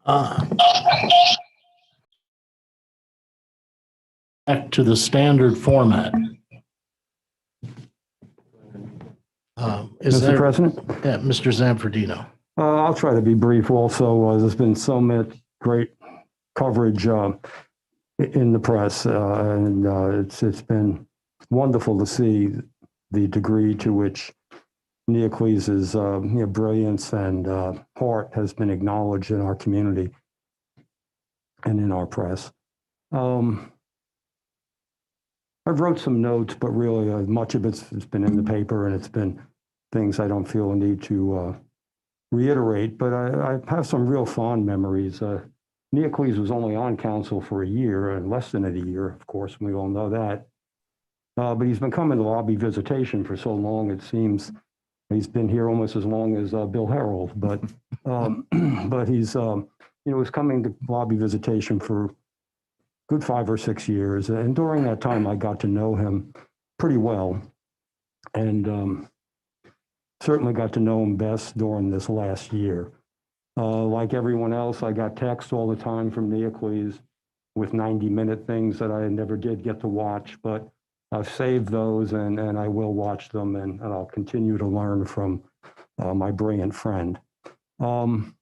Uh, Back to the standard format. Is Mr. there, President, yeah, Mr. Zanfordino? I'll try to be brief also. There's been so much great coverage in the press, and it's been wonderful to see the degree to which Neocles' brilliance and heart has been acknowledged in our community and in our press. I've wrote some notes, but really much of it's been in the paper, and it's been things I don't feel a need to reiterate, but I have some real fond memories. Neocles was only on council for a year, and less than a year, of course, we all know that. But he's been coming to lobby visitation for so long, it seems. He's been here almost as long as Bill Harold, but but he's was coming to lobby visitation for good 5 or 6 years, and during that time, I got to know him pretty well, and certainly got to know him best during this last year. Like everyone else, I got texts all the time from Neocles with 90-minute things that I never did get to watch, but I've saved those and I will watch them, and I'll continue to learn from my brilliant friend. Neocles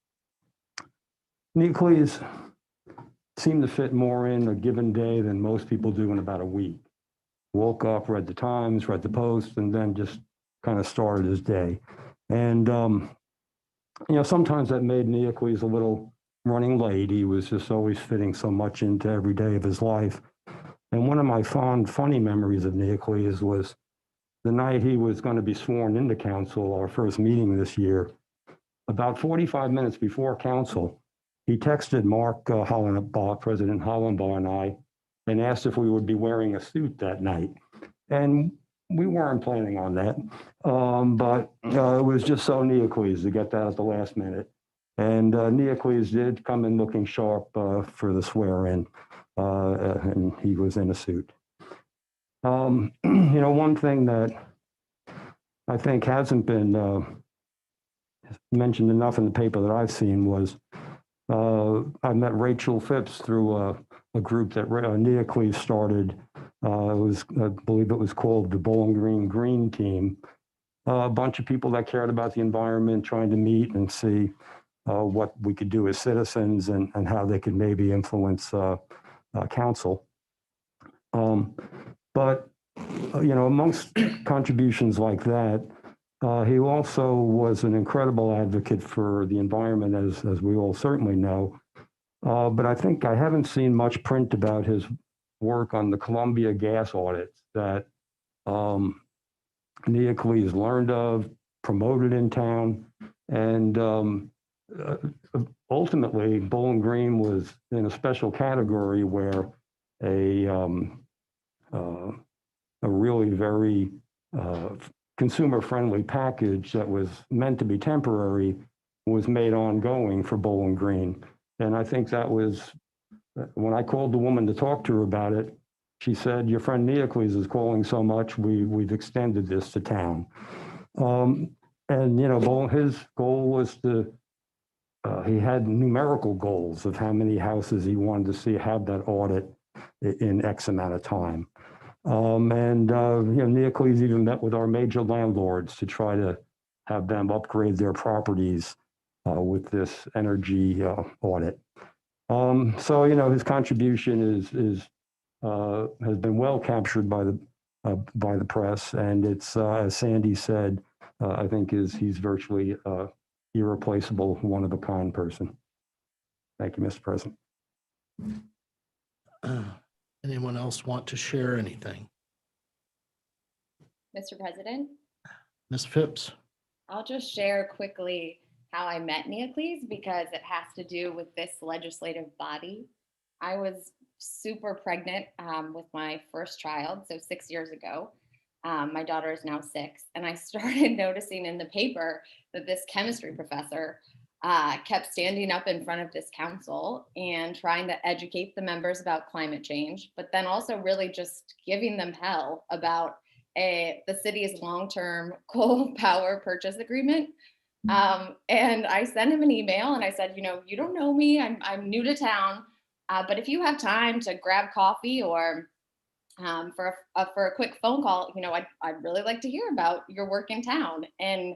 seemed to fit more in a given day than most people do in about a week. Woke up, read the Times, read the Post, and then just kind of started his day. And sometimes that made Neocles a little running late. He was just always fitting so much into every day of his life. And one of my fond, funny memories of Neocles was the night he was going to be sworn into council, our first meeting this year. About 45 minutes before council, he texted Mark Hollenbaugh, President Hollenbaugh, and I, and asked if we would be wearing a suit that night. And we weren't planning on that, but it was just so Neocles to get that at the last minute. And Neocles did come in looking sharp for the swear-in, and he was in a suit. One thing that I think hasn't been mentioned enough in the paper that I've seen was I met Rachel Phipps through a group that Neocles started. I believe it was called the Bowling Green Team. A bunch of people that cared about the environment, trying to meet and see what we could do as citizens and how they could maybe influence council. But amongst contributions like that, he also was an incredible advocate for the environment, as we all certainly know. But I think I haven't seen much print about his work on the Columbia gas audits that Neocles learned of, promoted in town, and ultimately Bowling Green was in a special category where a really very consumer-friendly package that was meant to be temporary was made ongoing for Bowling Green. And I think that was, when I called the woman to talk to her about it, she said, your friend Neocles is calling so much, we've extended this to town. And his goal was he had numerical goals of how many houses he wanted to see have that audit in X amount of time. Neocles even met with our major landlords to try to have them upgrade their properties with this energy audit. His contribution has been well captured by the press, and it's as Sandy said, I think he's virtually irreplaceable, one-of-a-kind person. Thank you, Mr. President. Anyone else want to share anything? Mr. President, Ms. Phipps? I'll just share quickly how I met Neocles because it has to do with this legislative body. I was super pregnant with my first child, so 6 years ago. My daughter is now 6, and I started noticing in the paper that this chemistry professor kept standing up in front of this council and trying to educate the members about climate change, but then also really just giving them hell about the city's long-term coal power purchase agreement, And I sent him an email and I said, you don't know me. I'm new to town. But if you have time to grab coffee or for a quick phone call, I'd really like to hear about your work in town. And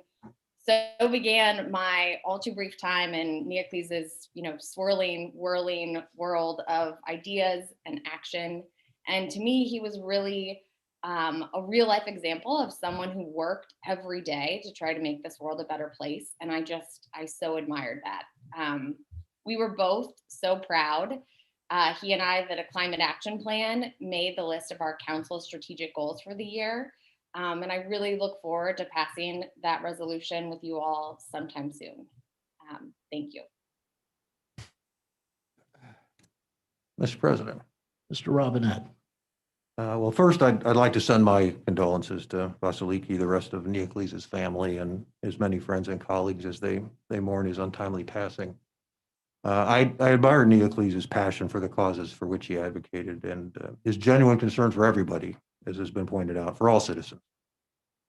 so began my all too brief time in Neocles' swirling, whirling world of ideas and action. And to me, he was really a real life example of someone who worked every day to try to make this world a better place. And I so admired that. We were both so proud. He and I that a climate action plan made the list of our council's strategic goals for the year. And I really look forward to passing that resolution with you all sometime soon. Thank you. Mr. President. Mr. Robinette. Well, first, I'd like to send my condolences to Vasiliki, the rest of Neocles' family, and his many friends and colleagues as they mourn his untimely passing. I admire Neocles' passion for the causes for which he advocated and his genuine concern for everybody, as has been pointed out, for all citizens.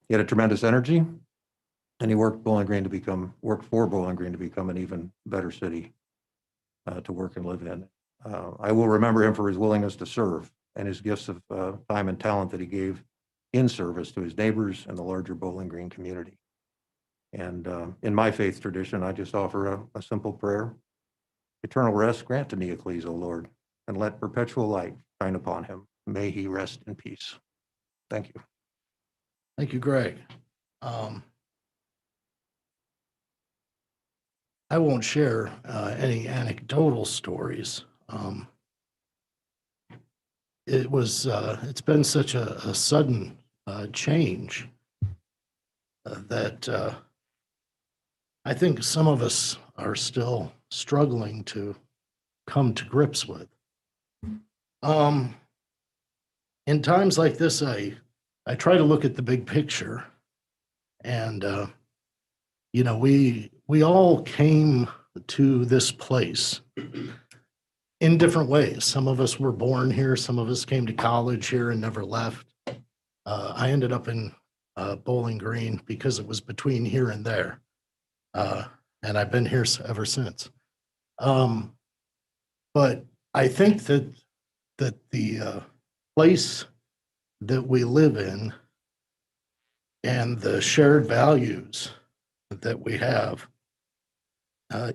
He had a tremendous energy, and he worked for Bowling Green to become an even better city to work and live in. I will remember him for his willingness to serve and his gifts of time and talent that he gave in service to his neighbors and the larger Bowling Green community. And in my faith tradition, I just offer a simple prayer. Eternal rest grant to Neocles, O Lord, and let perpetual light shine upon him. May he rest in peace. Thank you. Thank you, Greg. I won't share any anecdotal stories. It's been such a sudden change that I think some of us are still struggling to come to grips with. In times like this, I try to look at the big picture, and we all came to this place in different ways. Some of us were born here, some of us came to college here and never left. I ended up in Bowling Green because it was between here and there, and I've been here ever since. But I think that the place that we live in and the shared values that we have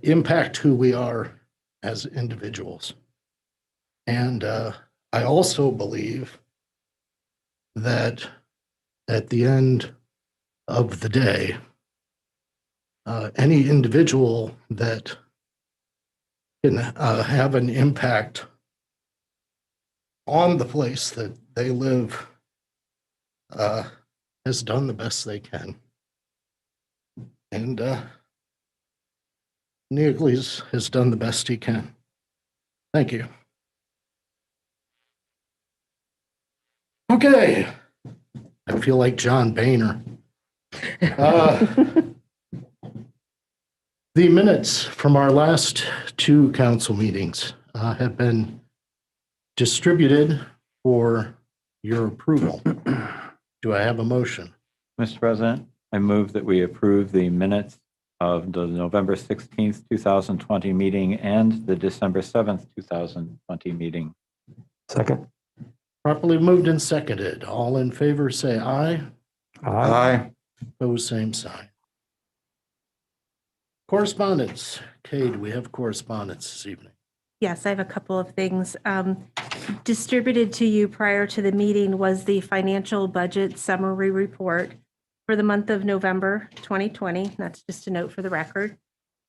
impact who we are as individuals. And I also believe that at the end of the day, any individual that can have an impact on the place that they live has done the best they can. And Neocles has done the best he can. Thank you. Okay. I feel like John Boehner. The minutes from our last two council meetings have been distributed for your approval. Do I have a motion? Mr. President, I move that we approve the minutes of the November 16th, 2020 meeting and the December 7th, 2020 meeting. Second. Properly moved and seconded. All in favor, say aye. Aye. Opposed, same sign. Correspondence. Kay, do we have correspondence this evening? Yes, I have a couple of things. Distributed to you prior to the meeting was the financial budget summary report for the month of November 2020. That's just a note for the record.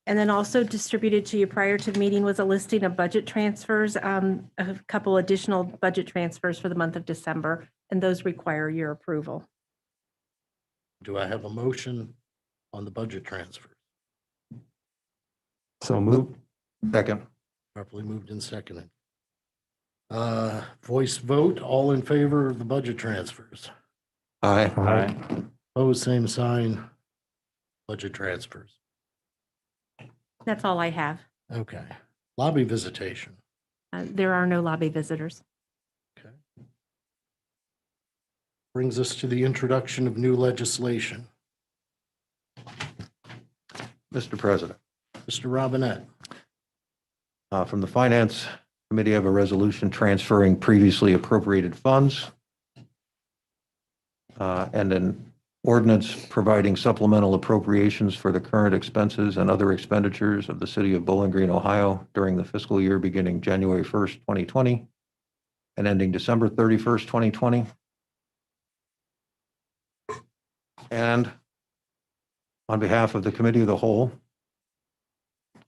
And then also distributed to you prior to the meeting was a listing of budget transfers, a couple additional budget transfers for the month of December, and those require your approval. Do I have a motion on the budget transfer? So moved. Second. Properly moved and seconded. Voice vote, all in favor of the budget transfers. Aye. Aye. Opposed, same sign. Budget transfers. That's all I have. Okay. Lobby visitation. There are no lobby visitors. Okay. Brings us to the introduction of new legislation. Mr. President, Mr. Robinette. from the Finance Committee, I have a resolution transferring previously appropriated funds and an ordinance providing supplemental appropriations for the current expenses and other expenditures of the city of Bowling Green, Ohio during the fiscal year beginning January 1st, 2020 and ending December 31st, 2020. And on behalf of the Committee of the Whole,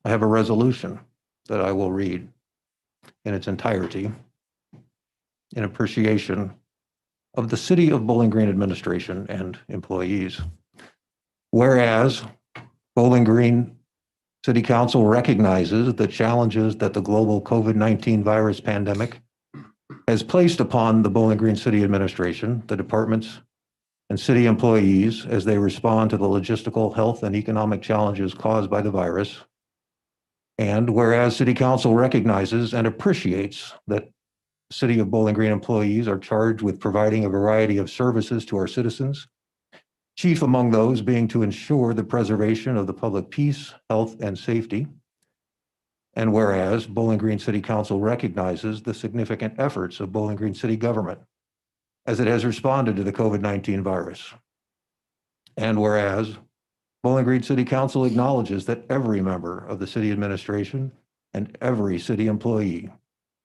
I have a resolution that I will read in its entirety in appreciation of the City of Bowling Green administration and employees. Whereas Bowling Green City Council recognizes the challenges that the global COVID-19 virus pandemic has placed upon the Bowling Green City administration, the departments, and city employees as they respond to the logistical, health, and economic challenges caused by the virus. And whereas City Council recognizes and appreciates that City of Bowling Green employees are charged with providing a variety of services to our citizens, chief among those being to ensure the preservation of the public peace, health, and safety. And whereas Bowling Green City Council recognizes the significant efforts of Bowling Green City government as it has responded to the COVID-19 virus. And whereas Bowling Green City Council acknowledges that every member of the city administration and every city employee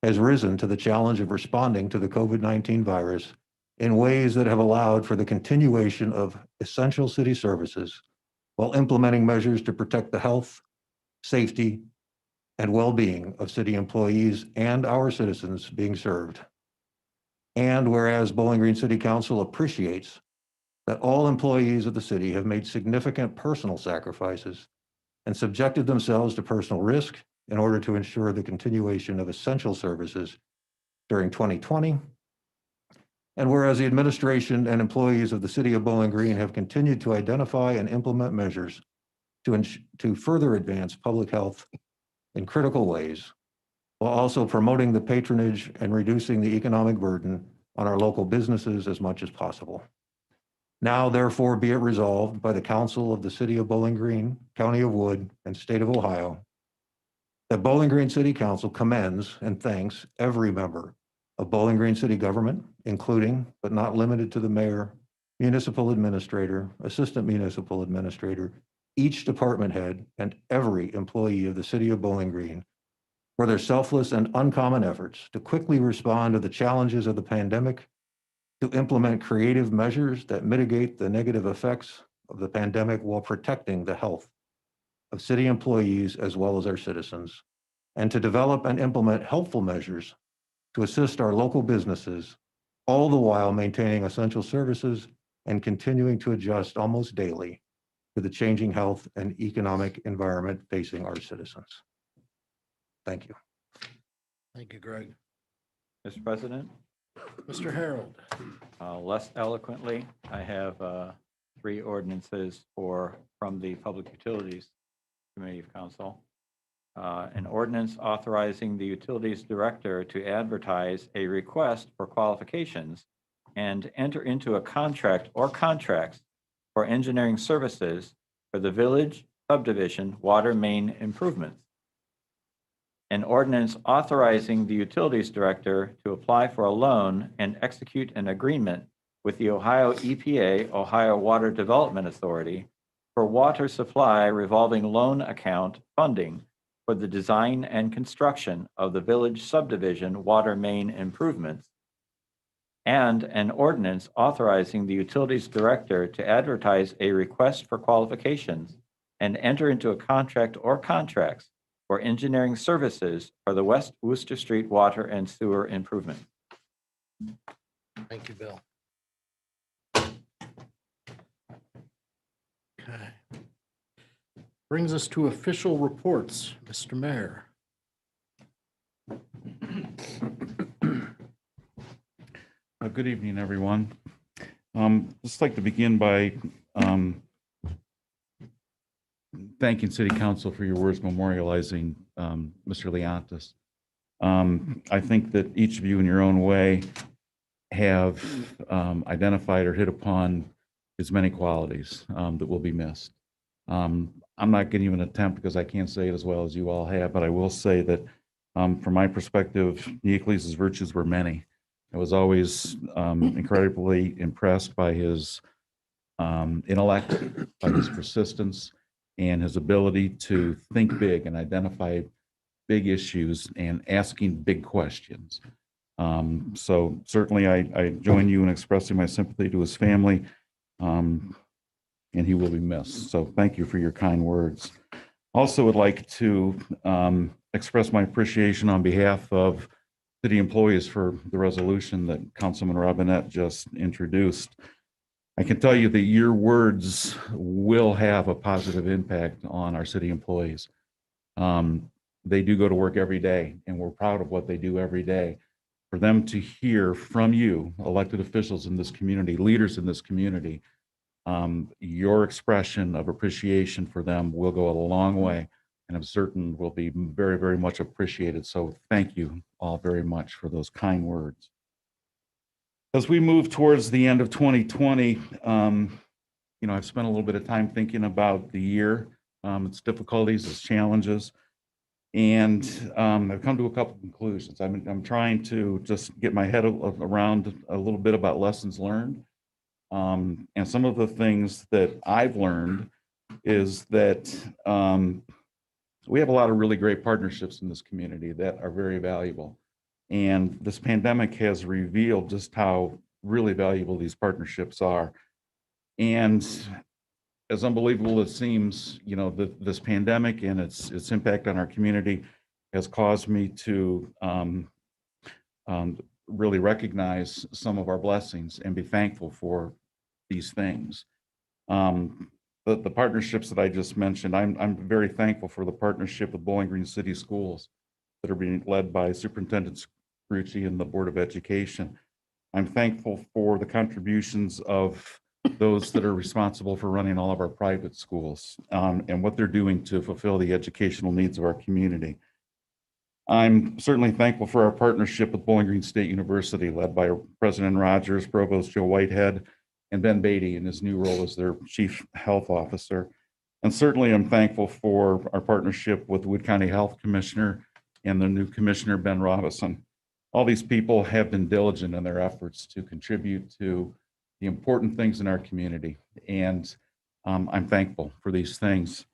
has risen to the challenge of responding to the COVID-19 virus in ways that have allowed for the continuation of essential city services while implementing measures to protect the health, safety, and well-being of city employees and our citizens being served. And whereas Bowling Green City Council appreciates that all employees of the city have made significant personal sacrifices and subjected themselves to personal risk in order to ensure the continuation of essential services during 2020. And whereas the administration and employees of the city of Bowling Green have continued to identify and implement measures to further advance public health in critical ways, while also promoting the patronage and reducing the economic burden on our local businesses as much as possible. Now, therefore, be it resolved by the Council of the City of Bowling Green, County of Wood, and State of Ohio, that Bowling Green City Council commends and thanks every member of Bowling Green City government, including but not limited to the mayor, municipal administrator, assistant municipal administrator, each department head, and every employee of the City of Bowling Green for their selfless and uncommon efforts to quickly respond to the challenges of the pandemic, to implement creative measures that mitigate the negative effects of the pandemic while protecting the health of city employees as well as our citizens, and to develop and implement helpful measures to assist our local businesses, all the while maintaining essential services and continuing to adjust almost daily to the changing health and economic environment facing our citizens. Thank you. Thank you, Greg. Mr. President, Mr. Harold. less eloquently, I have 3 ordinances from the Public Utilities Committee of Council. An ordinance authorizing the Utilities Director to advertise a request for qualifications and enter into a contract or contracts for engineering services for the village subdivision water main improvements. An ordinance authorizing the Utilities Director to apply for a loan and execute an agreement with the Ohio EPA, Ohio Water Development Authority, for water supply revolving loan account funding for the design and construction of the village subdivision water main improvements, and an ordinance authorizing the Utilities Director to advertise a request for qualifications and enter into a contract or contracts for engineering services for the West Worcester Street water and sewer improvement. Thank you, Bill. Okay. Brings us to official reports. Mr. Mayor. Good evening, everyone. Just like to begin by thanking City Council for your words memorializing Mr. Leontis. I think that each of you in your own way have identified or hit upon his many qualities that will be missed. I'm not going to even attempt because I can't say it as well as you all have, but I will say that from my perspective, Neocles' virtues were many. I was always incredibly impressed by his intellect, by his persistence, and his ability to think big and identify big issues and asking big questions. So certainly I join you in expressing my sympathy to his family, and he will be missed. So thank you for your kind words. Also would like to express my appreciation on behalf of city employees for the resolution that Councilman Robinette just introduced. I can tell you that your words will have a positive impact on our city employees. They do go to work every day, and we're proud of what they do every day. For them to hear from you, elected officials in this community, leaders in this community, your expression of appreciation for them will go a long way, and I'm certain will be very, very much appreciated. So thank you all very much for those kind words. As we move towards the end of 2020, I've spent a little bit of time thinking about the year, its difficulties, its challenges, and I've come to a couple of conclusions. I'm trying to just get my head around a little bit about lessons learned. And some of the things that I've learned is that we have a lot of really great partnerships in this community that are very valuable. And this pandemic has revealed just how really valuable these partnerships are. And as unbelievable as it seems, this pandemic and its impact on our community has caused me to really recognize some of our blessings and be thankful for these things. The partnerships that I just mentioned, I'm very thankful for the partnership with Bowling Green City Schools that are being led by Superintendent Scrucci and the Board of Education. I'm thankful for the contributions of those that are responsible for running all of our private schools and what they're doing to fulfill the educational needs of our community. I'm certainly thankful for our partnership with Bowling Green State University, led by President Rogers, Provost Joe Whitehead, and Ben Beatty in his new role as their Chief Health Officer. And certainly I'm thankful for our partnership with Wood County Health Commissioner and the new Commissioner, Ben Robison. All these people have been diligent in their efforts to contribute to the important things in our community. And I'm thankful for these things.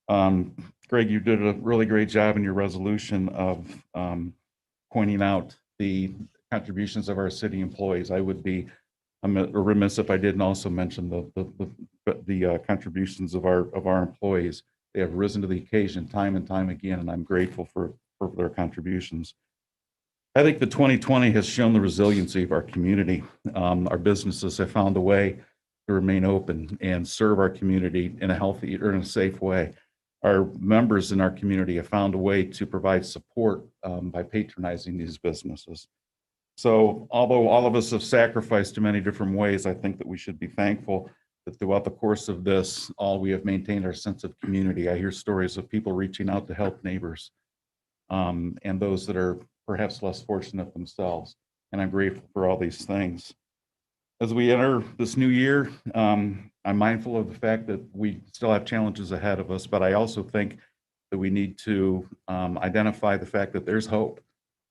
Greg, you did a really great job in your resolution of pointing out the contributions of our city employees. I would be remiss if I didn't also mention the contributions of our employees. They have risen to the occasion time and time again, and I'm grateful for their contributions. I think the 2020 has shown the resiliency of our community. Our businesses have found a way to remain open and serve our community in a healthy or in a safe way. Our members in our community have found a way to provide support by patronizing these businesses. So although all of us have sacrificed in many different ways, I think that we should be thankful that throughout the course of this, we have maintained our sense of community. I hear stories of people reaching out to help neighbors and those that are perhaps less fortunate themselves. And I'm grateful for all these things. As we enter this new year, I'm mindful of the fact that we still have challenges ahead of us, but I also think that we need to identify the fact that there's hope.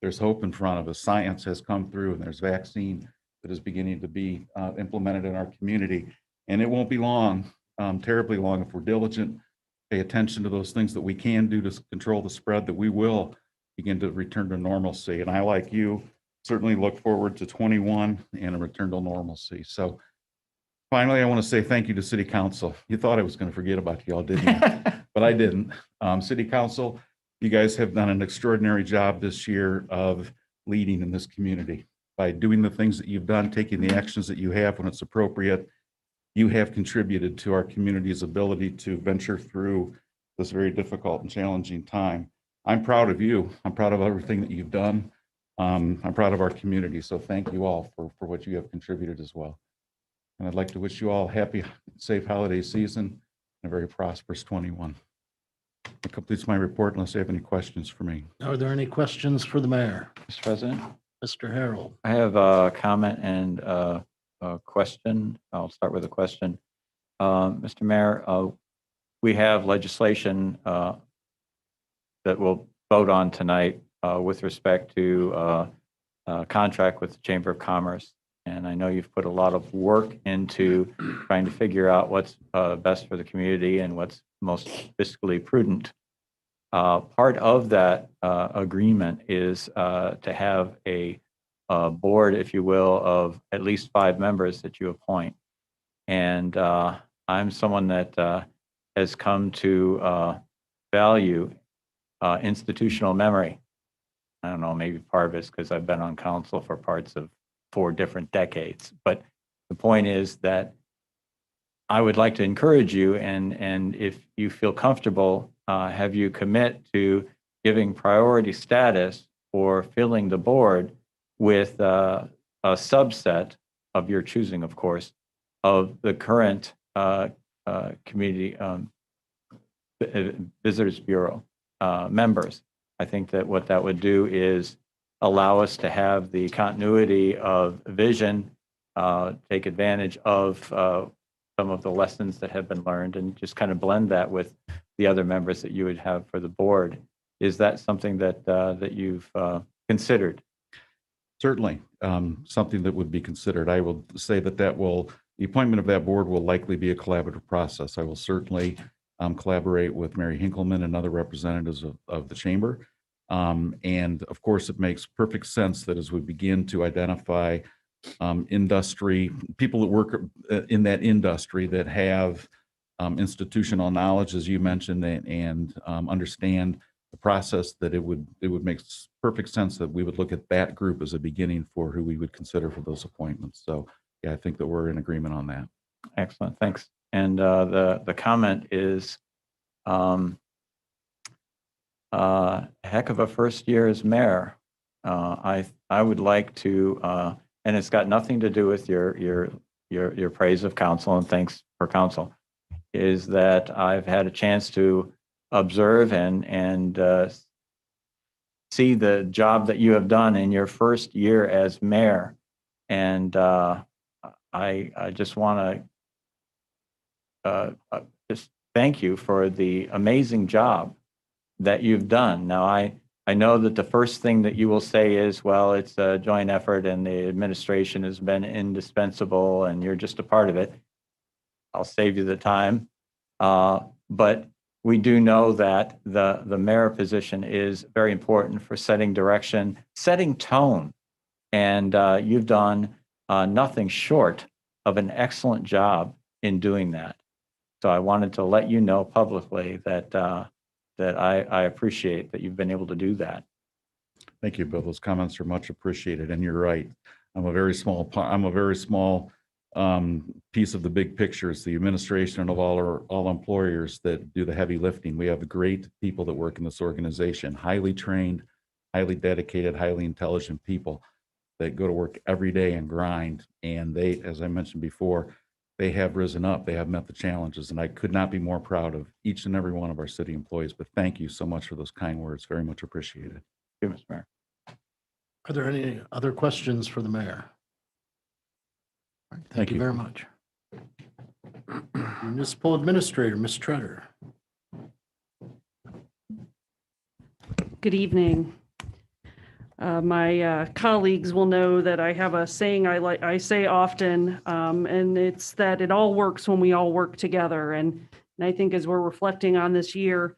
There's hope in front of us. Science has come through, and there's vaccine that is beginning to be implemented in our community. And it won't be long, terribly long, if we're diligent, pay attention to those things that we can do to control the spread, that we will begin to return to normalcy. And I, like you, certainly look forward to 21 and a return to normalcy. So finally, I want to say thank you to City Council. You thought I was going to forget about you all, didn't you? But I didn't. City Council, you guys have done an extraordinary job this year of leading in this community. By doing the things that you've done, taking the actions that you have when it's appropriate, you have contributed to our community's ability to venture through this very difficult and challenging time. I'm proud of you. I'm proud of everything that you've done. I'm proud of our community. So thank you all for what you have contributed as well. And I'd like to wish you all a happy, safe holiday season and a very prosperous 21. That completes my report unless you have any questions for me. Are there any questions for the mayor? Mr. President, Mr. Harold? I have a comment and a question. I'll start with a question. Mr. Mayor, we have legislation that we'll vote on tonight with respect to contract with the Chamber of Commerce. And I know you've put a lot of work into trying to figure out what's best for the community and what's most fiscally prudent. Part of that agreement is to have a board, if you will, of at least 5 members that you appoint. And I'm someone that has come to value institutional memory. I don't know, maybe part of it's because I've been on council for parts of 4 different decades. But the point is that I would like to encourage you, and if you feel comfortable, have you commit to giving priority status or filling the board with a subset of your choosing, of course, of the current community Visitors Bureau members. I think that what that would do is allow us to have the continuity of vision, take advantage of some of the lessons that have been learned, and just kind of blend that with the other members that you would have for the board. Is that something that that you've considered? Certainly, something that would be considered. I will say that the appointment of that board will likely be a collaborative process. I will certainly collaborate with Mary Hinkleman and other representatives of the chamber. And of course, it makes perfect sense that as we begin to identify industry, people that work in that industry that have institutional knowledge, as you mentioned, and understand the process, that it would make perfect sense that we would look at that group as a beginning for who we would consider for those appointments. So yeah, I think that we're in agreement on that. Excellent, thanks. And the comment is, heck of a first year as mayor. I would like to, and it's got nothing to do with your praise of council and thanks for council, is that I've had a chance to observe and see the job that you have done in your first year as mayor. And I just want to just thank you for the amazing job that you've done. Now, I know that the first thing that you will say is, well, it's a joint effort and the administration has been indispensable and you're just a part of it. I'll save you the time. But we do know that the mayor position is very important for setting direction, setting tone. And you've done nothing short of an excellent job in doing that. So I wanted to let you know publicly that that I appreciate that you've been able to do that. Thank you, Bill. Those comments are much appreciated. And you're right. I'm a very small piece of the big picture. It's the administration of all employers that do the heavy lifting. We have great people that work in this organization, highly trained, highly dedicated, highly intelligent people that go to work every day and grind. And they, as I mentioned before, they have risen up. They have met the challenges. And I could not be more proud of each and every one of our city employees. But thank you so much for those kind words. Very much appreciated. Thank you, Mr. Mayor. Are there any other questions for the mayor? All right, Thank you very much. Municipal Administrator, Ms. Treader. Good evening. My colleagues will know that I have a saying I say often, and it's that it all works when we all work together. And I think as we're reflecting on this year,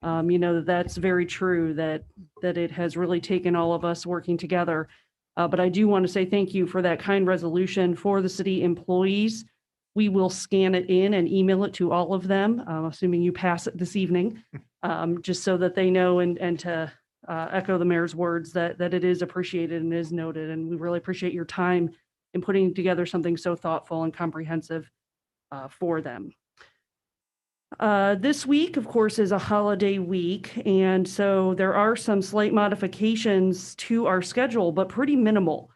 that's very true, that it has really taken all of us working together. But I do want to say thank you for that kind resolution for the city employees. We will scan it in and email it to all of them, assuming you pass it this evening, just so that they know and to echo the mayor's words that it is appreciated and is noted. And we really appreciate your time in putting together something so thoughtful and comprehensive for them. This week, of course, is a holiday week, and so there are some slight modifications to our schedule, but pretty minimal.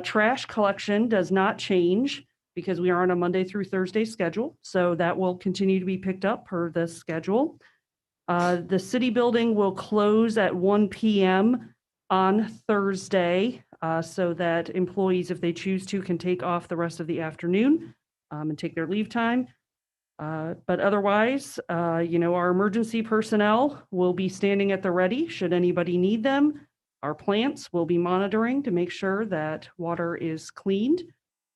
Trash collection does not change because we are on a Monday through Thursday schedule, so that will continue to be picked up per the schedule. The city building will close at 1 p.m. on Thursday, so that employees, if they choose to, can take off the rest of the afternoon and take their leave time. But otherwise, our emergency personnel will be standing at the ready should anybody need them. Our plants will be monitoring to make sure that water is cleaned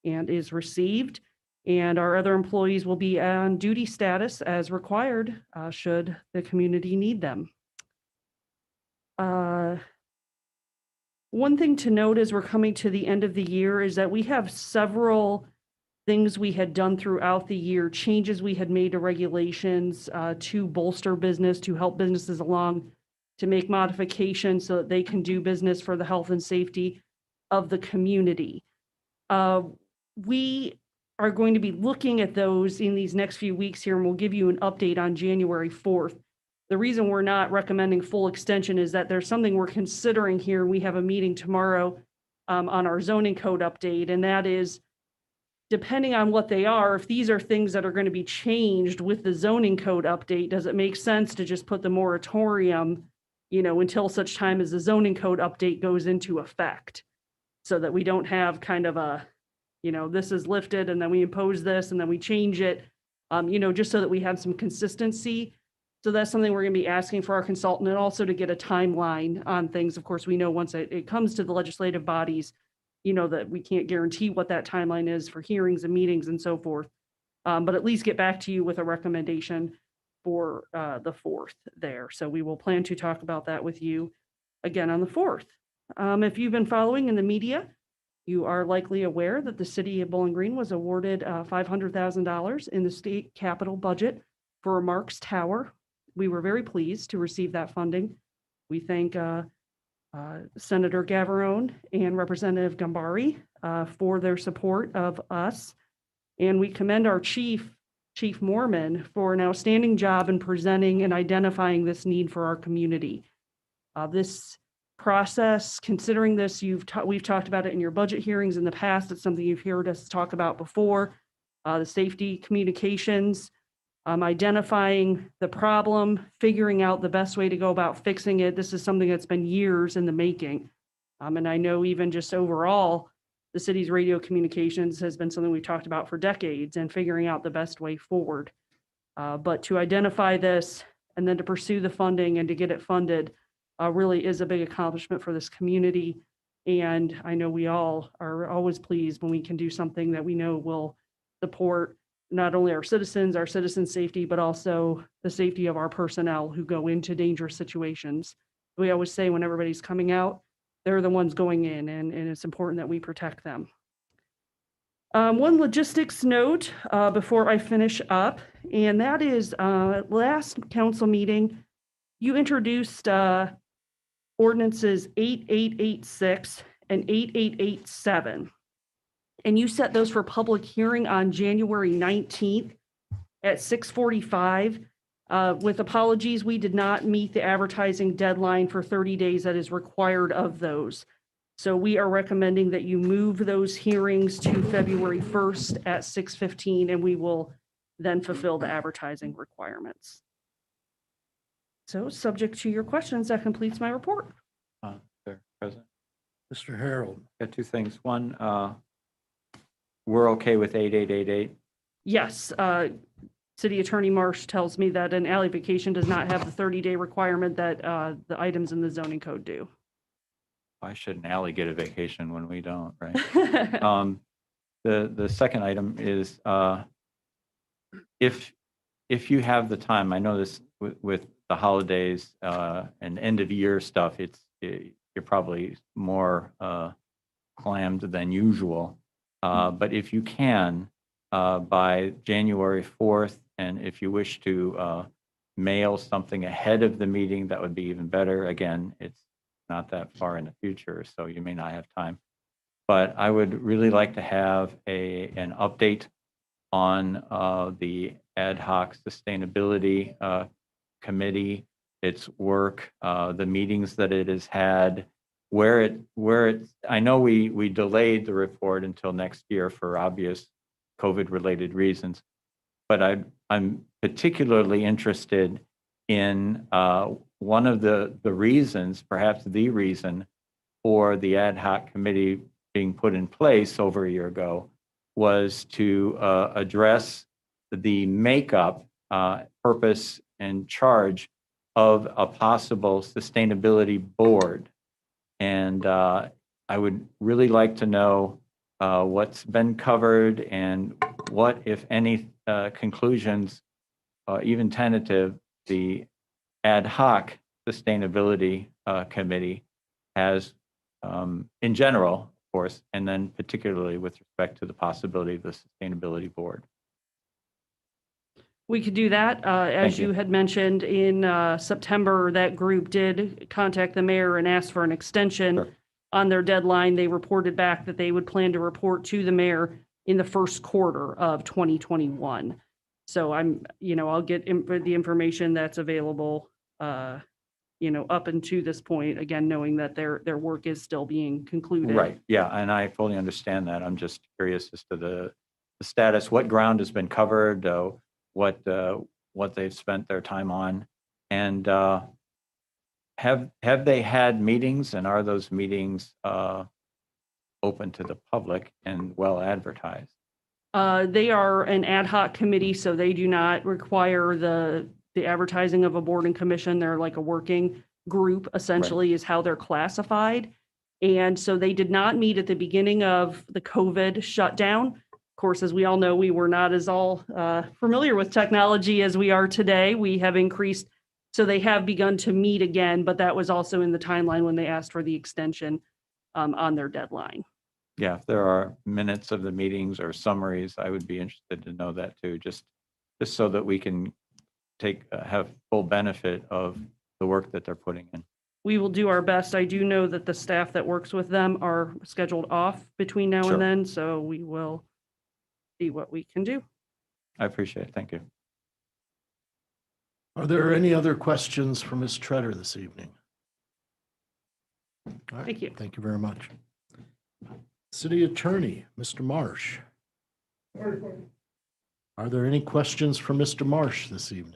and is received. And our other employees will be on duty status as required should the community need them. One thing to note as we're coming to the end of the year is that we have several things we had done throughout the year, changes we had made to regulations to bolster business, to help businesses along, to make modifications so that they can do business for the health and safety of the community. We are going to be looking at those in these next few weeks here, and we'll give you an update on January 4th. The reason we're not recommending full extension is that there's something we're considering here. We have a meeting tomorrow on our zoning code update, and that is, depending on what they are, if these are things that are going to be changed with the zoning code update, does it make sense to just put the moratorium, until such time as the zoning code update goes into effect? So that we don't have kind of a, this is lifted and then we impose this and then we change it, just so that we have some consistency. So that's something we're going to be asking for our consultant, and also to get a timeline on things. Of course, we know once it comes to the legislative bodies, that we can't guarantee what that timeline is for hearings and meetings and so forth. But at least get back to you with a recommendation for the 4th there. So we will plan to talk about that with you again on the 4th. If you've been following in the media, you are likely aware that the city of Bowling Green was awarded $500,000 in the state capital budget for Marks Tower. We were very pleased to receive that funding. We thank Senator Gavarone and Representative Gambari for their support of us. And we commend our Chief Mormon, for an outstanding job in presenting and identifying this need for our community. This process, considering this, we've talked about it in your budget hearings in the past. It's something you've heard us talk about before. The safety communications, identifying the problem, figuring out the best way to go about fixing it. This is something that's been years in the making. And I know even just overall, the city's radio communications has been something we've talked about for decades, and figuring out the best way forward. But to identify this and then to pursue the funding and to get it funded really is a big accomplishment for this community. And I know we all are always pleased when we can do something that we know will support not only our citizens' safety, but also the safety of our personnel who go into dangerous situations. We always say when everybody's coming out, they're the ones going in, and it's important that we protect them. One logistics note before I finish up, and that is last council meeting, you introduced ordinances 8886 and 8887. And you set those for public hearing on January 19th at 6:45. With apologies, we did not meet the advertising deadline for 30 days that is required of those. So we are recommending that you move those hearings to February 1st at 6:15, and we will then fulfill the advertising requirements. So subject to your questions, that completes my report. Mr. President, Mr. Harold. got two things. One, we're okay with 8888. Yes, City Attorney Marsh tells me that an alley vacation does not have the 30-day requirement that the items in the zoning code do. Why should an alley get a vacation when we don't, right? The second item is if you have the time, I know this with the holidays and end of year stuff, you're probably more clammed than usual. But if you can, by January 4th, and if you wish to mail something ahead of the meeting, that would be even better. Again, it's not that far in the future, so you may not have time. But I would really like to have an update on the ad hoc sustainability committee, its work, the meetings that it has had, where it's, I know we delayed the report until next year for obvious COVID-related reasons, but I'm particularly interested in one of the reasons, perhaps the reason for the ad hoc committee being put in place over a year ago was to address the makeup, purpose, and charge of a possible sustainability board. And I would really like to know what's been covered and what, if any, conclusions, even tentative, the ad hoc sustainability committee has in general, of course, and then particularly with respect to the possibility of the sustainability board. We could do that. As Thank you. you had mentioned, in September, that group did contact the mayor and ask for an extension Sure. on their deadline. They reported back that they would plan to report to the mayor in the first quarter of 2021. So I'll get the information that's available, up until this point, again, knowing that their work is still being concluded. Right, yeah, and I fully understand that. I'm just curious as to the status, what ground has been covered, what they've spent their time on, and have they had meetings, and are those meetings open to the public and well advertised? They are an ad hoc committee, so they do not require the advertising of a board and commission. They're like a working group, essentially, is how they're classified. And so they did not meet at the beginning of the COVID shutdown. Of course, as we all know, we were not as all familiar with technology as we are today. We have increased, so they have begun to meet again, but that was also in the timeline when they asked for the extension on their deadline. Yeah, if there are minutes of the meetings or summaries, I would be interested to know that too, just so that we can have full benefit of the work that they're putting in. We will do our best. I do know that the staff that works with them are scheduled off between now Sure. and then, so we will see what we can do. I appreciate it. Thank you. Are there any other questions for Ms. Treader this evening? All right, Thank you. Thank you very much. City Attorney, Mr. Marsh. Are there any questions for Mr. Marsh this evening?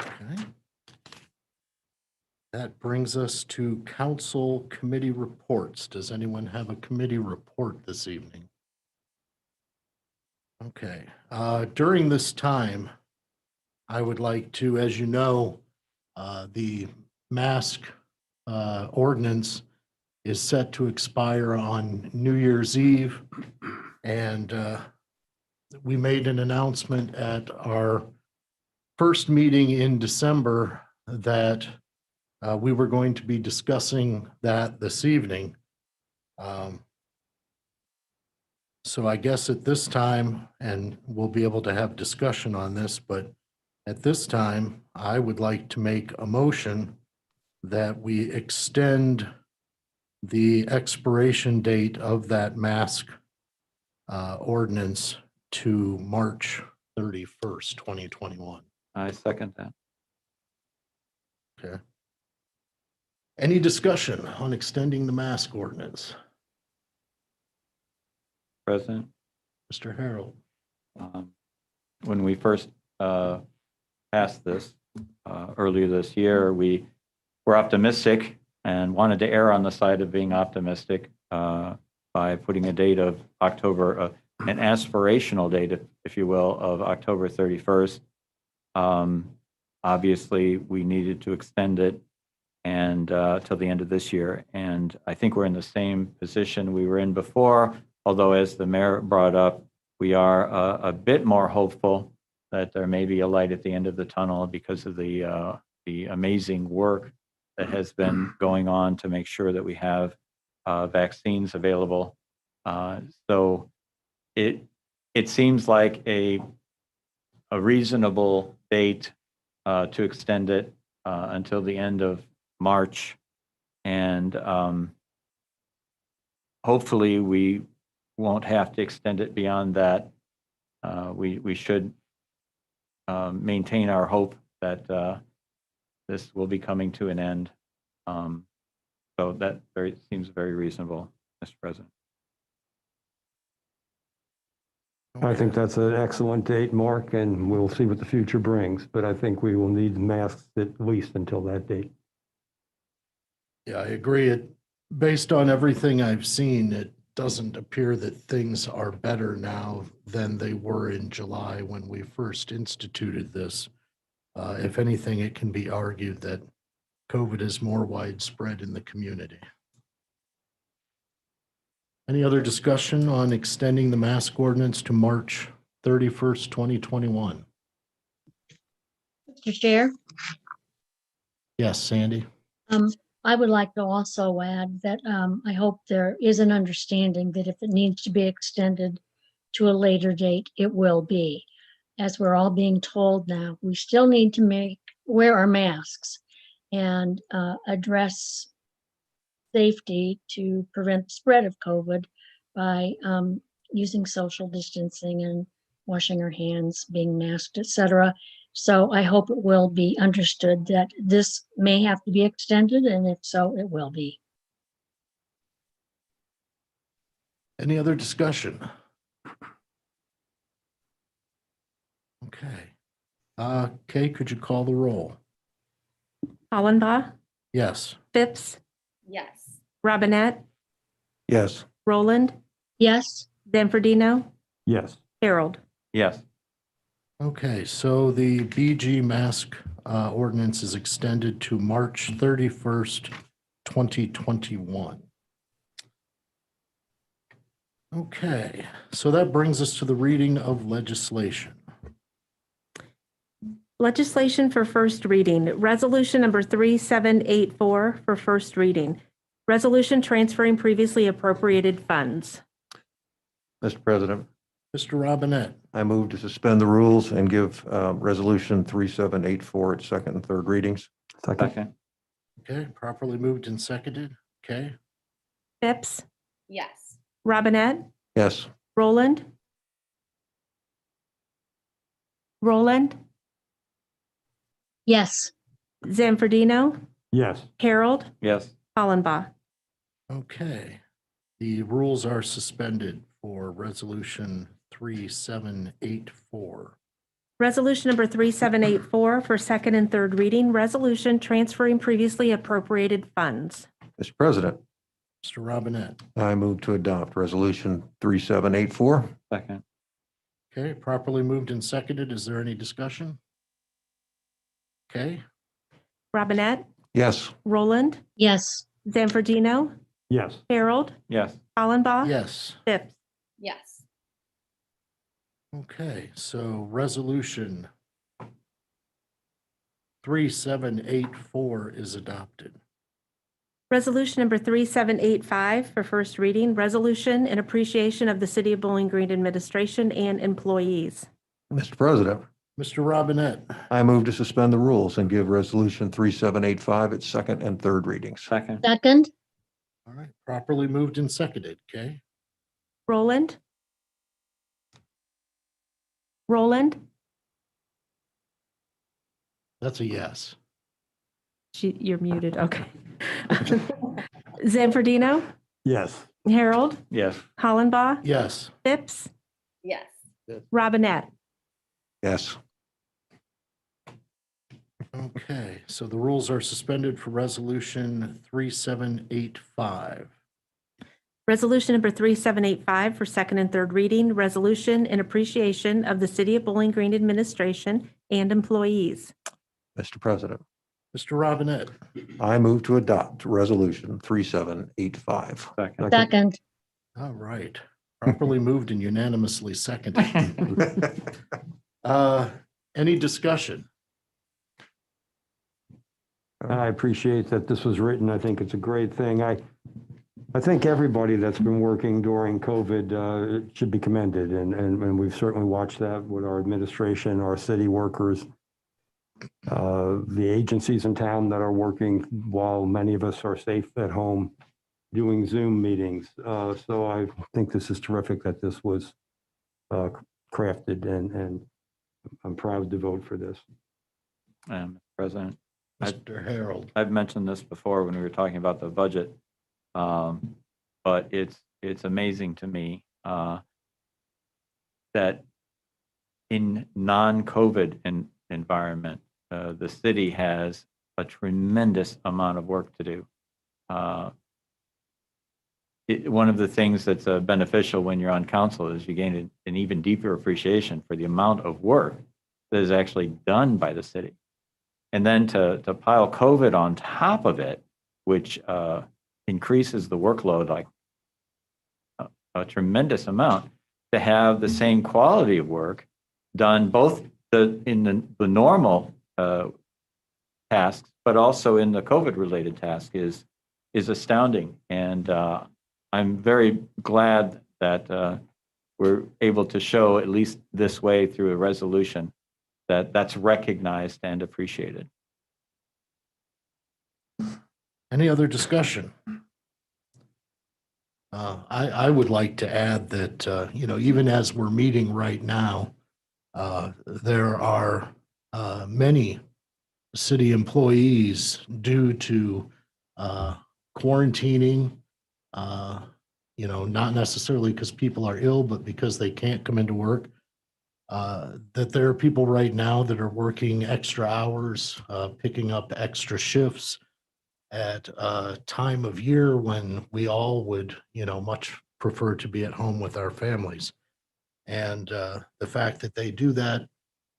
Okay. That brings us to council committee reports. Does anyone have a committee report this evening? Okay. During this time, I would like to, as you know, the mask ordinance is set to expire on New Year's Eve. And we made an announcement at our first meeting in December that we were going to be discussing that this evening. So I guess at this time, and we'll be able to have discussion on this, but at this time, I would like to make a motion that we extend the expiration date of that mask ordinance to March 31st, 2021. I second that. Okay. Any discussion on extending the mask ordinance? President, Mr. Harold? when we first passed this earlier this year, we were optimistic and wanted to err on the side of being optimistic by putting a date of October, an aspirational date, if you will, of October 31st. Obviously, we needed to extend it and till the end of this year. And I think we're in the same position we were in before, although as the mayor brought up, we are a bit more hopeful that there may be a light at the end of the tunnel because of the amazing work that has been going on to make sure that we have vaccines available. So it seems like a reasonable date to extend it until the end of March. And hopefully we won't have to extend it beyond that. We should maintain our hope that this will be coming to an end. So that seems very reasonable, Mr. President. I think that's an excellent date, Mark, and we'll see what the future brings. But I think we will need masks at least until that date. Yeah, I agree. Based on everything I've seen, it doesn't appear that things are better now than they were in July when we first instituted this. If anything, it can be argued that COVID is more widespread in the community. Any other discussion on extending the mask ordinance to March 31st, 2021? Mr. Chair, Yes, Sandy? I would like to also add that I hope there is an understanding that if it needs to be extended to a later date, it will be. As we're all being told now, we still need to wear our masks and address safety to prevent the spread of COVID by using social distancing and washing our hands, being masked, etc. So I hope it will be understood that this may have to be extended, and if so, it will be. Any other discussion? Okay. Kay, could you call the roll? Hollenbaugh, Yes. Phipps, Yes. Robinette, Yes. Roland, Yes, Zanfordino, Yes. Harold. Yes. Okay, so the BG mask ordinance is extended to March 31st, 2021. Okay, so that brings us to the reading of legislation. Legislation for first reading, resolution number 3784 for first reading. Resolution transferring previously appropriated funds. Mr. President, Mr. Robinette, I move to suspend the rules and give Resolution 3784 its second and third readings. Second. Second. okay, properly moved and seconded, okay? Phipps, Yes. Robinette, Yes. Roland, yes, Zanfordino, Yes. Harold, Yes. Hollenbaugh. Okay, the rules are suspended for Resolution 3784. Resolution number 3784 for second and third reading, resolution transferring previously appropriated funds. Mr. President, Mr. Robinette, I move to adopt Resolution 3784. Second. okay, properly moved and seconded. Is there any discussion? Okay, Robinette, Yes. Roland, yes, Zanfordino, Yes. Harold, Yes. Hollenbaugh. yes. Phipps. Yes. Okay, so Resolution 3784 is adopted. Resolution number 3785 for first reading, resolution in appreciation of the City of Bowling Green administration and employees. Mr. President, Mr. Robinette, I move to suspend the rules and give Resolution 3785 its second and third readings. Second. second, all right, properly moved and seconded, okay? Roland, That's a yes. You're muted, okay. Zanfordino, Yes. Harold, Yes. Hollenbaugh, Yes, Phipps, Yes. Robinette. Yes. okay, so the rules are suspended for Resolution 3785. Resolution number 3785 for second and third reading, resolution in appreciation of the City of Bowling Green administration and employees. Mr. President, Mr. Robinette, I move to adopt Resolution 3785. Second. second, all right, properly moved and unanimously seconded. Any discussion? I appreciate that this was written. I think it's a great thing. I think everybody that's been working during COVID should be commended, and we've certainly watched that with our administration, our city workers, the agencies in town that are working while many of us are safe at home doing Zoom meetings. So I think this is terrific that this was crafted, and I'm proud to vote for this. Mr. President, Mr. Harold, I've mentioned this before when we were talking about the budget. But it's amazing to me that in non-COVID environment, the city has a tremendous amount of work to do. one of the things that's beneficial when you're on council is you gain an even deeper appreciation for the amount of work that is actually done by the city. And then to pile COVID on top of it, which increases the workload like a tremendous amount, to have the same quality of work done both in the normal tasks, but also in the COVID-related task is astounding. And I'm very glad that we're able to show, at least this way through a resolution, that that's recognized and appreciated. Any other discussion? I would like to add that, even as we're meeting right now, there are many city employees due to quarantining, not necessarily because people are ill, but because they can't come into work. That there are people right now that are working extra hours, picking up extra shifts at a time of year when we all would, much prefer to be at home with our families. And the fact that they do that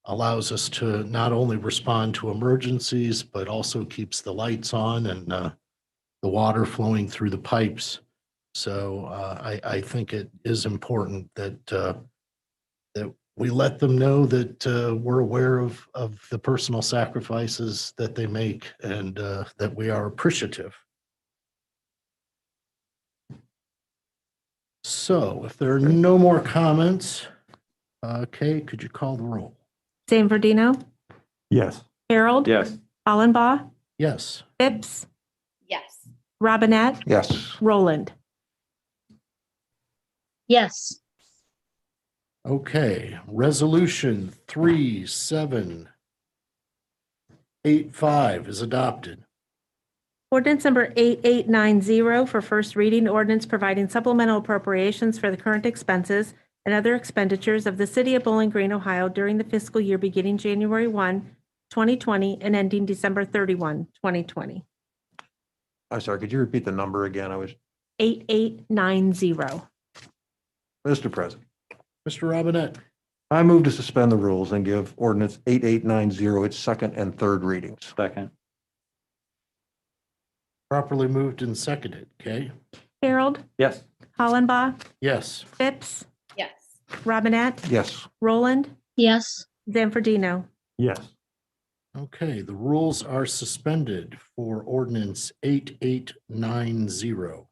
allows us to not only respond to emergencies, but also keeps the lights on and the water flowing through the pipes. So I think it is important that we let them know that we're aware of the personal sacrifices that they make and that we are appreciative. So if there are no more comments, Kay, could you call the roll? Zanfordino, Yes. Harold. Yes. Hollenbaugh, Yes. Phipps, Yes. Robinette, Yes. Roland. Yes, Okay, resolution 3785 is adopted. Ordinance number 8890 for first reading, ordinance providing supplemental appropriations for the current expenses and other expenditures of the city of Bowling Green, Ohio during the fiscal year beginning January 1, 2020 and ending December 31, 2020. I'm sorry, could you repeat the number again? 8890. Mr. President, Mr. Robinette, I move to suspend the rules and give ordinance 8890 its second and third readings. Second. properly moved and seconded. Kay? Harold, Yes. Hollenbaugh, Yes. Phipps, Yes. Robinette, Yes. Roland, yes, Zanfordino. Yes. Okay, the rules are suspended for ordinance 8890.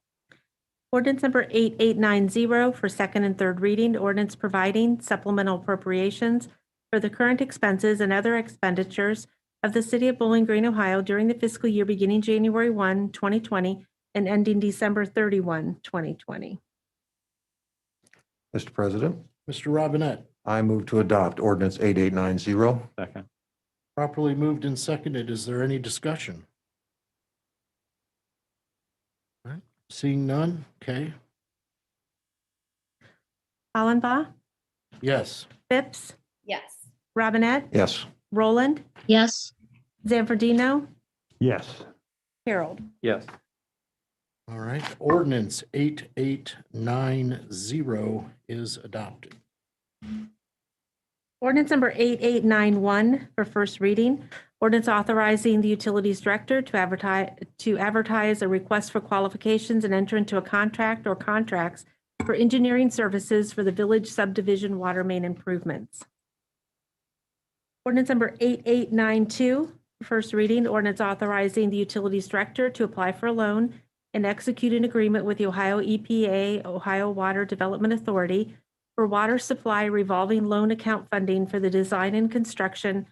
Ordinance number 8890 for second and third reading, ordinance providing supplemental appropriations for the current expenses and other expenditures of the city of Bowling Green, Ohio during the fiscal year beginning January 1, 2020 and ending December 31, 2020. Mr. President, Mr. Robinette, I move to adopt ordinance 8890. Second. properly moved and seconded. Is there any discussion? All right, seeing none. Kay? Hollenbaugh, Yes. Phipps, Yes. Robinette, Yes. Roland, yes, Zanfordino, Yes. Harold. Yes. All right, ordinance 8890 is adopted. Ordinance number 8891 for first reading. Ordinance authorizing the Utilities Director to advertise a request for qualifications and enter into a contract or contracts for engineering services for the village subdivision water main improvements. Ordinance number 8892 for first reading. Ordinance authorizing the Utilities Director to apply for a loan and execute an agreement with the Ohio EPA, Ohio Water Development Authority, for water supply revolving loan account funding for the design and construction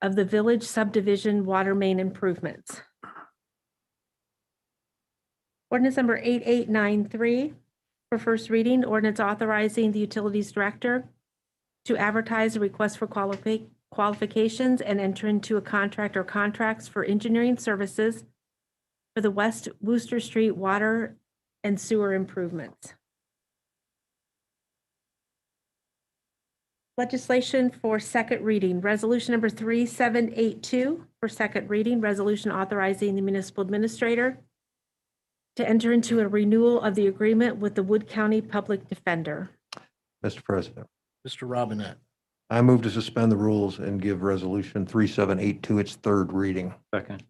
of the village subdivision water main improvements. Ordinance number 8893 for first reading, ordinance authorizing the Utilities Director to advertise a request for qualifications and enter into a contract or contracts for engineering services for the West Wooster Street water and sewer improvements. Legislation for second reading, resolution number 3782 for second reading, resolution authorizing the municipal administrator to enter into a renewal of the agreement with the Wood County Public Defender. Mr. President, Mr. Robinette, I move to suspend the rules and give Resolution 3782 its third reading. Second.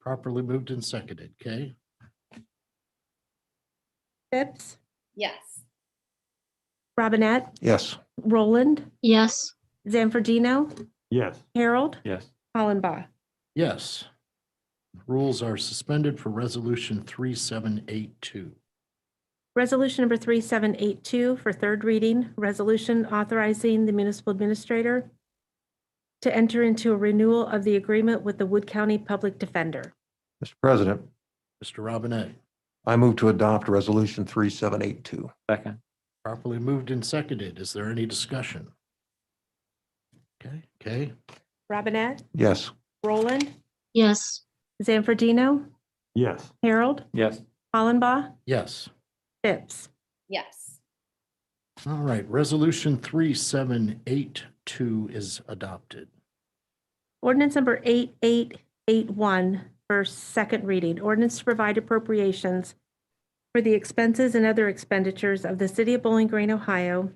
properly moved and seconded. Kay? Phipps, Yes. Robinette, Yes. Roland, yes, Zanfordino, Yes. Harold, Yes. Hollenbaugh. Yes. Rules are suspended for Resolution 3782. Resolution number 3782 for third reading, resolution authorizing the municipal administrator to enter into a renewal of the agreement with the Wood County Public Defender. Mr. President, Mr. Robinette, I move to adopt Resolution 3782. Second. properly moved and seconded. Is there any discussion? Okay, Kay? Robinette, Yes. Roland, yes, Zanfordino, Yes. Harold, Yes. Hollenbaugh, Yes. Phipps. Yes. All right, Resolution 3782 is adopted. Ordinance number 8881 for second reading. Ordinance to provide appropriations for the expenses and other expenditures of the City of Bowling Green, Ohio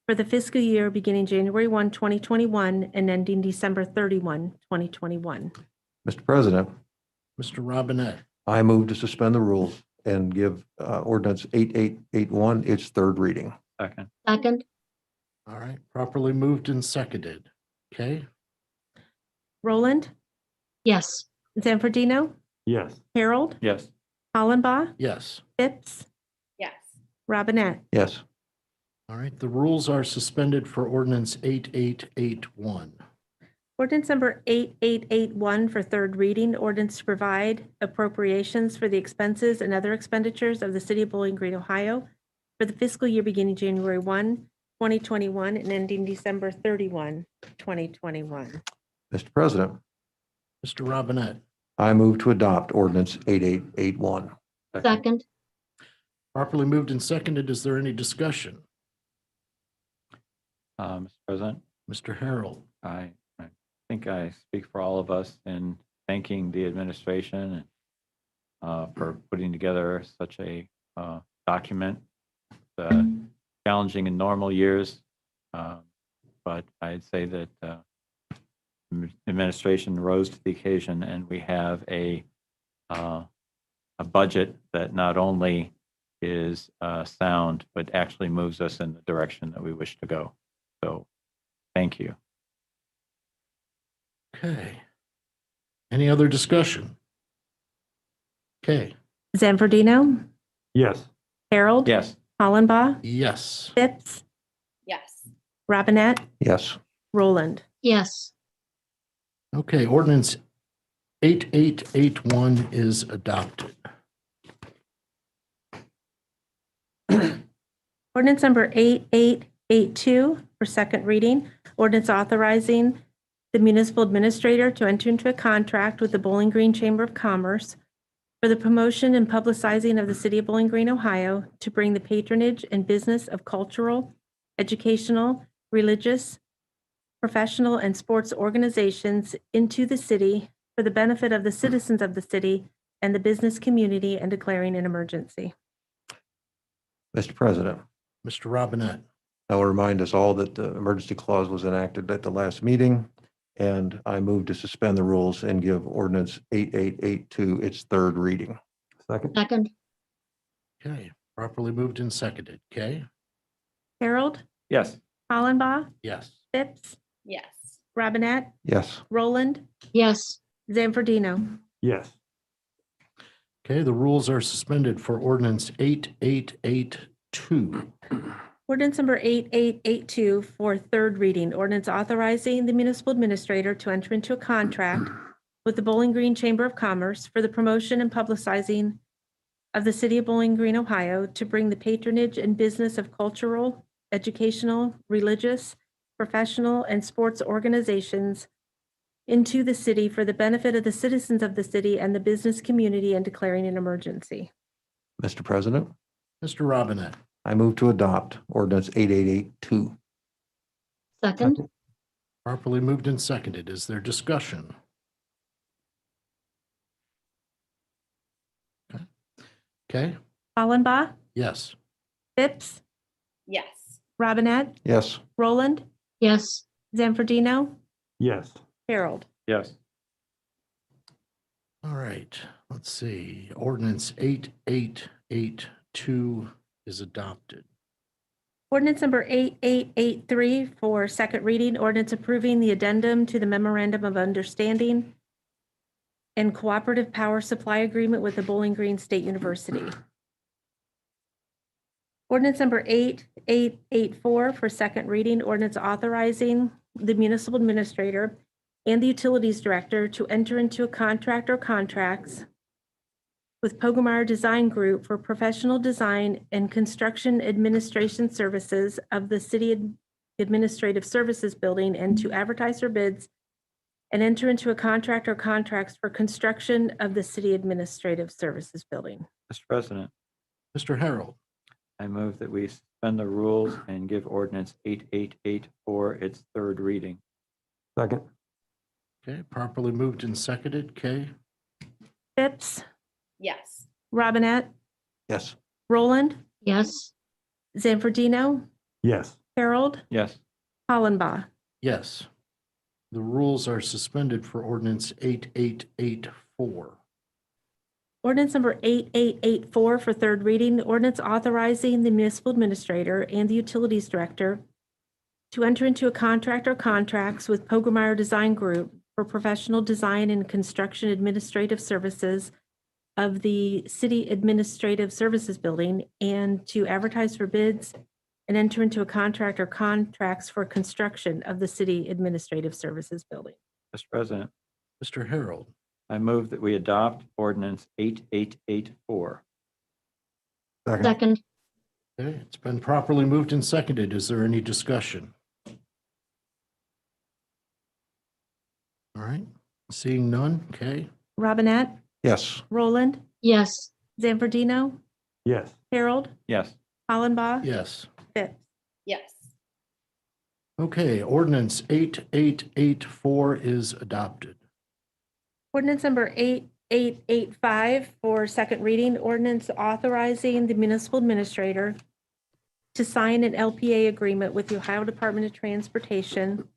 for the fiscal year beginning January 1, 2021 and ending December 31, 2021. Mr. President, Mr. Robinette, I move to suspend the rules and give ordinance 8881 its third reading. Second. second, all right, properly moved and seconded. Kay? Roland, yes, Zanfordino, Yes. Harold, Yes. Hollenbaugh, Yes. Phipps, Yes. Robinette. Yes. All right, the rules are suspended for ordinance 8881. Ordinance number 8881 for third reading, ordinance to provide appropriations for the expenses and other expenditures of the City of Bowling Green, Ohio for the fiscal year beginning January 1, 2021 and ending December 31, 2021. Mr. President, Mr. Robinette, I move to adopt ordinance 8881. second, properly moved and seconded. Is there any discussion? Mr. President, Mr. Harold? I think I speak for all of us in thanking the administration for putting together such a document. Challenging in normal years, but I'd say that administration rose to the occasion, and we have a budget that not only is sound, but actually moves us in the direction that we wish to go. So, thank you. Okay. Any other discussion? Okay, Zanfordino, Yes. Harold. Yes. Hollenbaugh, yes. Phipps, Yes. Robinette, Yes. Roland. yes, Okay, ordinance 8881 is adopted. Ordinance number 8882 for second reading. Ordinance authorizing the municipal administrator to enter into a contract with the Bowling Green Chamber of Commerce for the promotion and publicizing of the City of Bowling Green, Ohio, to bring the patronage and business of cultural, educational, religious, professional, and sports organizations into the city for the benefit of the citizens of the city and the business community, and declaring an emergency. Mr. President, Mr. Robinette, I will remind us all that the emergency clause was enacted at the last meeting, and I move to suspend the rules and give ordinance 8882 its third reading. Second. second, okay, properly moved and seconded. Kay? Harold, Yes. Hollenbaugh, Yes. Phipps, Yes. Robinette, Yes. Roland, yes, Zanfordino. Yes. Okay, the rules are suspended for ordinance 8882. Ordinance number 8882 for third reading. Ordinance authorizing the municipal administrator to enter into a contract with the Bowling Green Chamber of Commerce for the promotion and publicizing of the City of Bowling Green, Ohio, to bring the patronage and business of cultural, educational, religious, professional, and sports organizations into the city for the benefit of the citizens of the city and the business community, and declaring an emergency. Mr. President, Mr. Robinette, I move to adopt ordinance 8882. second, properly moved and seconded. Is there discussion? Okay. Okay, Hollenbaugh, yes. Phipps, Yes. Robinette, Yes. Roland, yes, Zanfordino, Yes. Harold. Yes. All right, let's see. Ordinance 8882 is adopted. Ordinance number 8883 for second reading, ordinance approving the addendum to the memorandum of understanding and cooperative power supply agreement with the Bowling Green State University. Ordinance number 8884 for second reading, ordinance authorizing the municipal administrator and the utilities director to enter into a contract or contracts with Pogemeyer Design Group for professional design and construction administration services of the City Administrative Services Building and to advertise for bids and enter into a contract or contracts for construction of the City Administrative Services Building. Mr. President, Mr. Harold, I move that we suspend the rules and give ordinance 8884 its third reading. Second. okay, properly moved and seconded. Kay? Phipps, Yes. Robinette, Yes. Roland, yes, Zanfordino, Yes. Harold, Yes. Hollenbaugh. Yes. The rules are suspended for ordinance 8884. Ordinance number 8884 for third reading, ordinance authorizing the municipal administrator and the utilities director to enter into a contract or contracts with Pogemeyer Design Group for professional design and construction administrative services of the City Administrative Services Building and to advertise for bids and enter into a contract or contracts for construction of the City Administrative Services Building. Mr. President, Mr. Harold, I move that we adopt ordinance 8884. second, okay, it's been properly moved and seconded. Is there any discussion? All right, seeing none. Kay? Robinette, Yes. Roland, yes, Zanfordino, Yes. Harold, Yes. Hollenbaugh, Yes. Phipps. Yes. Okay, ordinance 8884 is adopted. Ordinance number 8885 for second reading, ordinance authorizing the municipal administrator to sign an LPA agreement with the Ohio Department of Transportation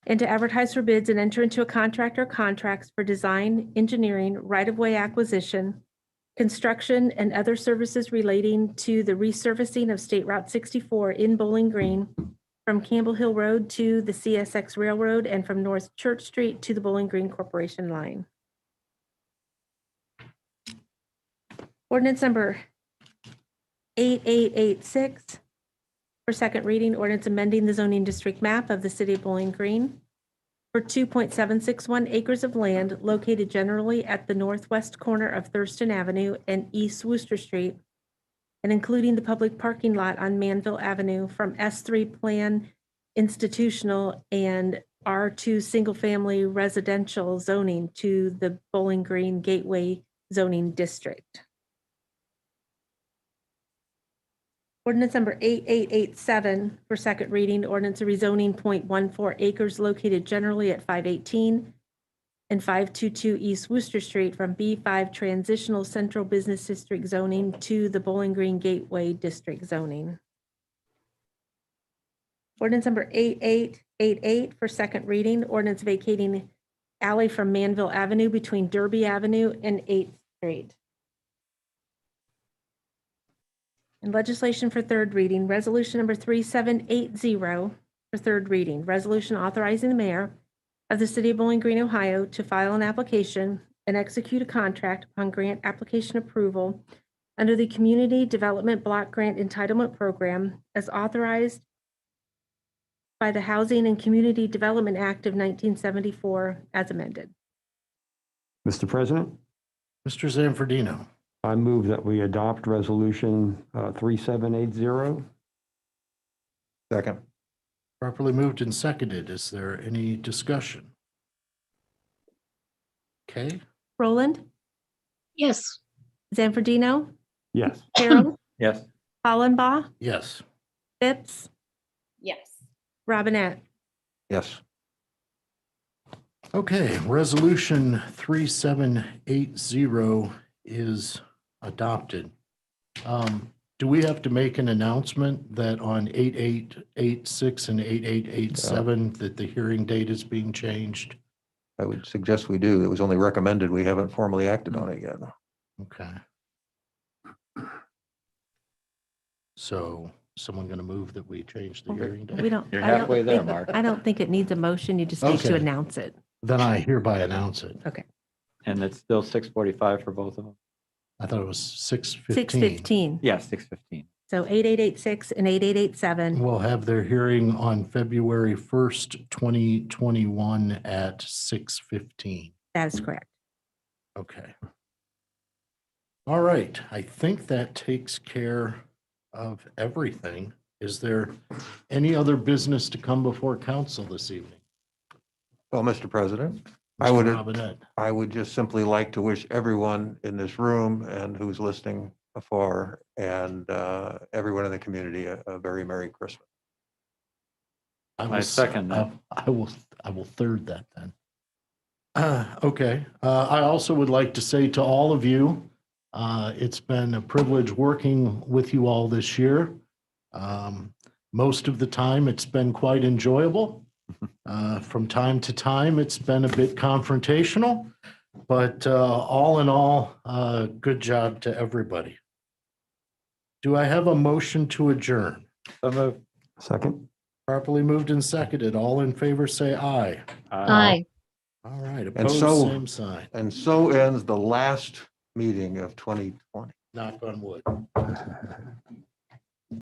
and to advertise for bids and enter into a contract or contracts for design, engineering, right-of-way acquisition, construction, and other services relating to the resurfacing of State Route 64 in Bowling Green from Campbell Hill Road to the CSX Railroad and from North Church Street to the Bowling Green Corporation line. Ordinance number 8886 for second reading, ordinance amending the zoning district map of the city of Bowling Green for 2.761 acres of land located generally at the northwest corner of Thurston Avenue and East Wooster Street, and including the public parking lot on Manville Avenue from S3 Plan Institutional and R2 Single Family Residential zoning to the Bowling Green Gateway zoning district. Ordinance number 8887 for second reading, ordinance rezoning .14 acres located generally at 518 and 522 East Wooster Street from B5 Transitional Central Business District zoning to the Bowling Green Gateway District zoning. Ordinance number 8888 for second reading, ordinance vacating alley from Manville Avenue between Derby Avenue and 8th Street. And legislation for third reading, resolution number 3780 for third reading, resolution authorizing the mayor of the city of Bowling Green, Ohio to file an application and execute a contract upon grant application approval under the Community Development Block Grant Entitlement Program as authorized by the Housing and Community Development Act of 1974 as amended. Mr. President, Mr. Zanfordino, I move that we adopt resolution 3780. Second. properly moved and seconded. Is there any discussion? Okay, Roland, yes, Zanfordino, Yes. Harold, Yes. Hollenbaugh, yes. Phipps, Yes. Robinette. Yes. Okay, resolution 3780 is adopted. Do we have to make an announcement that on 8886 and 8887 that the hearing date is being changed? I would suggest we do. It was only recommended. We haven't formally acted on it yet. Okay. So someone going to move that we change the hearing date? We don't. You're I don't halfway there, think- Mark. I don't think it needs a motion. You just need to Okay. announce it. Then I hereby announce it. And it's still 6:45 for both of them? I thought it was 6:15. 6:15. Yeah, 6:15. So 8886 and 8887. We'll have their hearing on February 1st, 2021 at 6:15. That is correct. Okay. All right. I think that takes care of everything. Is there any other business to come before council this evening? Well, Mr. President, I Mr. would, Robinette? I would just simply like to wish everyone in this room and who's listening afar and everyone in the community a very Merry Christmas. I second that. I will third that then. Okay. I also would like to say to all of you, it's been a privilege working with you all this year. Most of the time, it's been quite enjoyable. From time to time, it's been a bit confrontational, but all in all, good job to everybody. Do I have a motion to adjourn? So moved. Second? Properly moved and seconded. All in favor, say aye. Aye. All right, And opposed, so- same sign. And so ends the last meeting of 2020. Knock on wood.